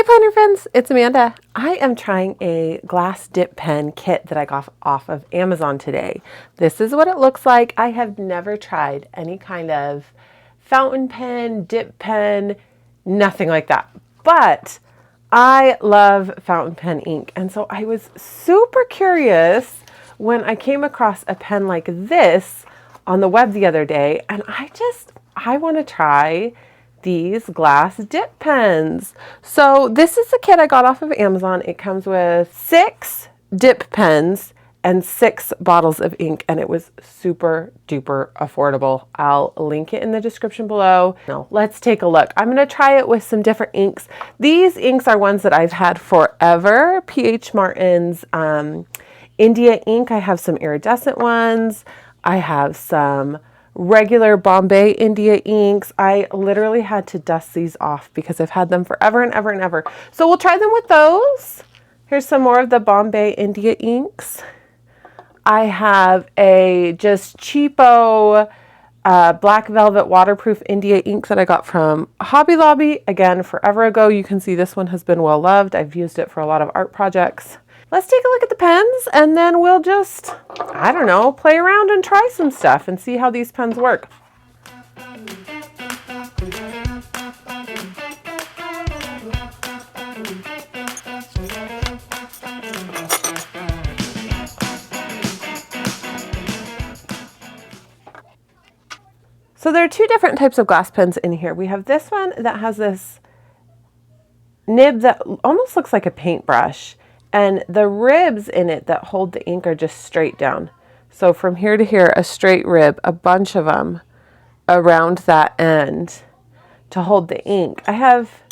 Hey planner friends, it's Amanda. I am trying a glass dip pen kit that I got off of Amazon today. This is what it looks like. I have never tried any kind of fountain pen, dip pen, nothing like that. But I love fountain pen ink. And so I was super curious when I came across a pen like this on the web the other day. And I want to try these glass dip pens. So this is the kit I got off of Amazon. It comes with 6 dip pens and 6 bottles of ink, and it was super duper affordable. I'll link it in the description below. Now, let's take a look. I'm gonna try it with some different inks. These inks are ones that I've had forever. P.H. Martin's India ink. I have some iridescent ones. I have some regular Bombay India inks. I literally had to dust these off because I've had them forever and ever and ever. So we'll try them with those. Here's some more of the Bombay India inks. I have a just cheapo black velvet waterproof India ink that I got from Hobby Lobby. Again, forever ago. You can see this one has been well loved. I've used it for a lot of art projects. Let's take a look at the pens and then we'll just, I don't know, play around and try some stuff and see how these pens work. So there are 2 different types of glass pens in here. We have this one that has this nib that almost looks like a paintbrush. And the ribs in it that hold the ink are just straight down. So from here to here, a straight rib, a bunch of them around that end to hold the ink. I have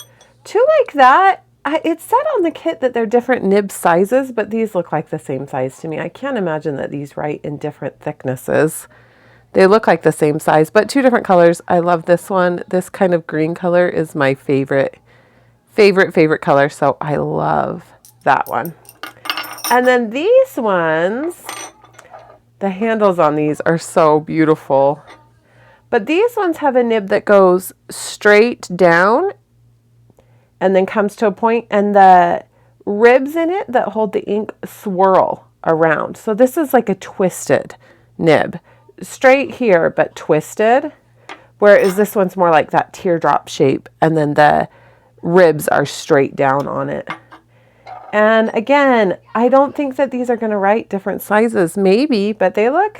2 like that. It said on the kit that they're different nib sizes, but these look like the same size to me. I can't imagine that these write in different thicknesses. They look like the same size, but 2 different colors. I love this one. This kind of green color is my favorite color, so I love that one. And then these ones, the handles on these are so beautiful. But these ones have a nib that goes straight down and then comes to a point, and the ribs in it that hold the ink swirl around. So this is like a twisted nib. Straight here, but twisted. Whereas this one's more like that teardrop shape, and then the ribs are straight down on it. And again, I don't think that these are going to write different sizes, maybe, but they look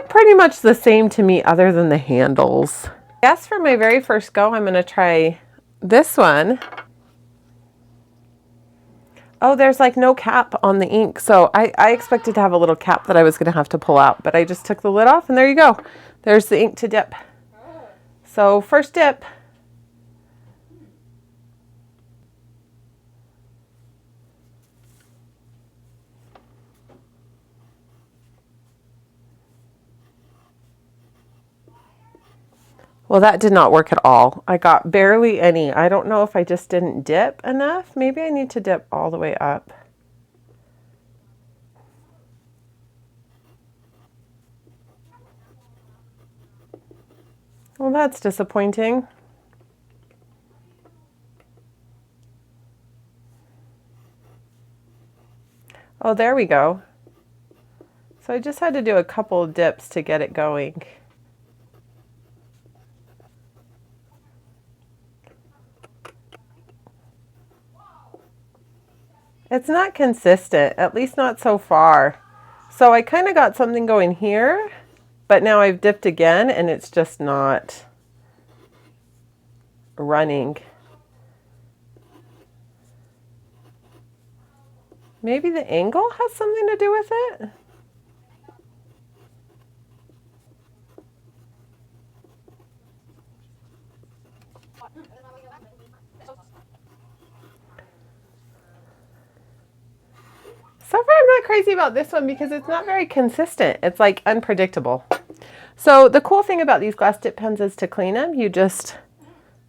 pretty much the same to me other than the handles. I guess for my very first go, I'm going to try this one. Oh, there's like no cap on the ink. So I expected to have a little cap that I was going to have to pull out, but I just took the lid off and there you go. There's the ink to dip. So first dip. Well, that did not work at all. I got barely any. I don't know if I just didn't dip enough. Maybe I need to dip all the way up. Well, that's disappointing. Oh, there we go. So I just had to do a couple of dips to get it going. It's not consistent, at least not so far. So I kind of got something going here, but now I've dipped again and it's just not running. Maybe the angle has something to do with it? So far, I'm not crazy about this one because it's not very consistent. It's like unpredictable. So the cool thing about these glass dip pens is to clean them, you just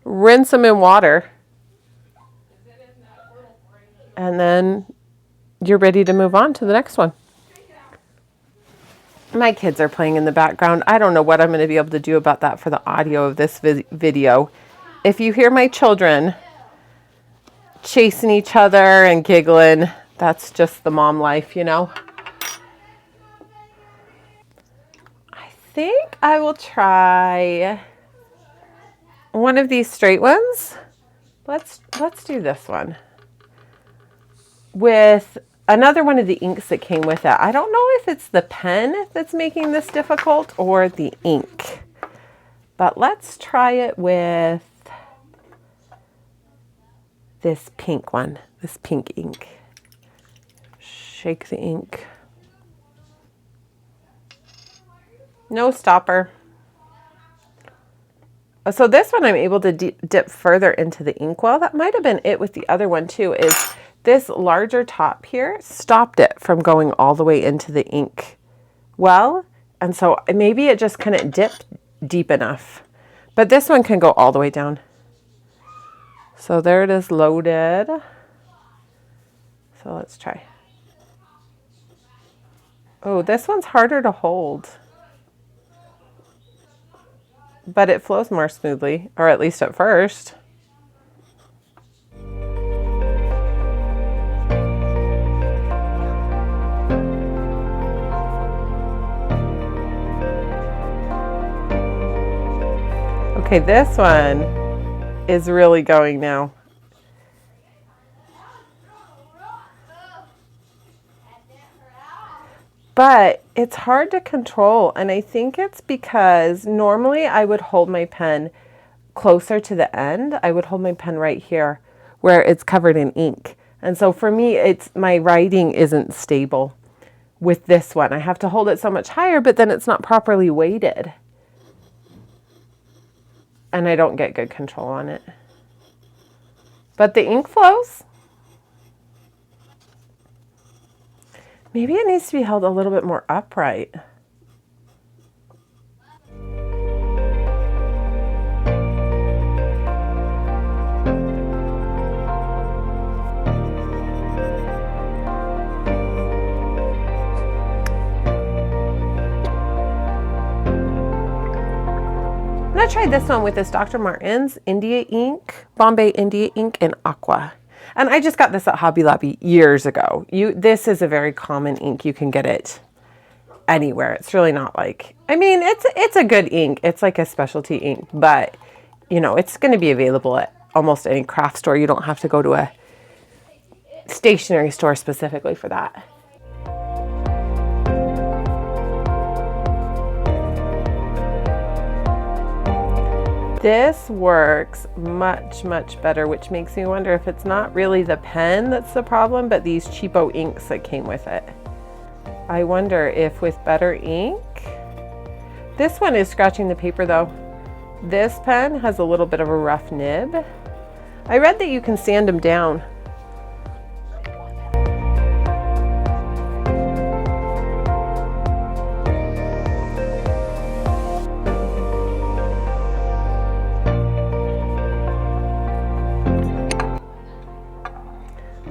rinse them in water and then you're ready to move on to the next one. My kids are playing in the background. I don't know what I'm going to be able to do about that for the audio of this video. If you hear my children, chasing each other and giggling. That's just the mom life, you know. I think I will try one of these straight ones. Let's do this one with another one of the inks that came with it. I don't know if it's the pen that's making this difficult or the ink, but let's try it with this pink one, this pink ink. Shake the ink. No stopper. So this one I'm able to dip further into the inkwell. That might have been it with the other one too, is this larger top here stopped it from going all the way into the ink well. And so maybe it just couldn't dip deep enough. But this one can go all the way down. So there it is loaded. So let's try. Oh, this one's harder to hold. But it flows more smoothly, or at least at first. Okay, this one is really going now. But it's hard to control, and I think it's because normally I would hold my pen closer to the end. I would hold my pen right here where it's covered in ink. And so for me, my writing isn't stable with this one. I have to hold it so much higher, but then it's not properly weighted. And I don't get good control on it. But the ink flows. Maybe it needs to be held a little bit more upright. I'm going to try this one with this Dr. Martens India ink, Bombay India ink in aqua. And I just got this at Hobby Lobby years ago. This is a very common ink. You can get it anywhere. It's really not like, I mean, it's a good ink. It's like a specialty ink, but you know, it's going to be available at almost any craft store. You don't have to go to a stationery store specifically for that. This works much, much better, which makes me wonder if it's not really the pen that's the problem, but these cheapo inks that came with it. I wonder if with better ink, this one is scratching the paper though. This pen has a little bit of a rough nib. I read that you can sand them down.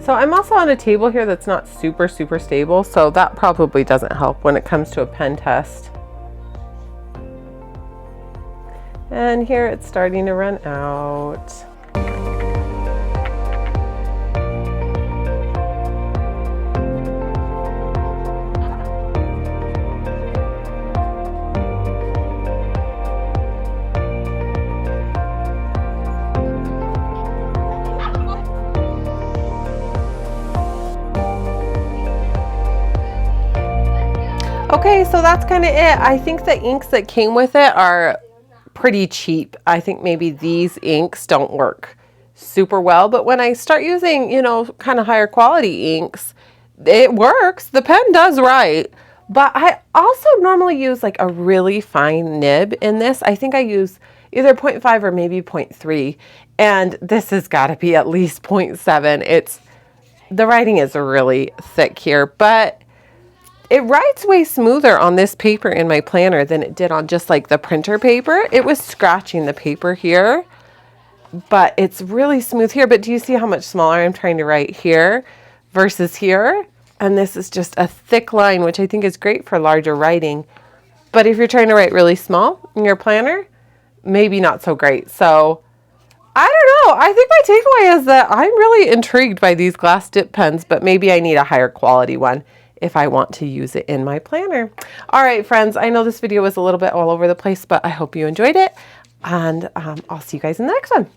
So I'm also on a table here that's not super, super stable, so that probably doesn't help when it comes to a pen test. And here it's starting to run out. Okay, so that's kind of it. I think the inks that came with it are pretty cheap. I think maybe these inks don't work super well, but when I start using, you know, kind of higher quality inks, it works. The pen does write, but I also normally use like a really fine nib in this. I think I use either 0.5 or maybe 0.3, and this has got to be at least 0.7. The writing is really thick here, but it writes way smoother on this paper in my planner than it did on just like the printer paper. It was scratching the paper here, but it's really smooth here. But do you see how much smaller I'm trying to write here versus here? And this is just a thick line, which I think is great for larger writing. But if you're trying to write really small in your planner, maybe not so great. So I don't know. I think my takeaway is that I'm really intrigued by these glass dip pens, but maybe I need a higher quality one if I want to use it in my planner. All right, friends, I know this video was a little bit all over the place, but I hope you enjoyed it, and I'll see you guys in the next one.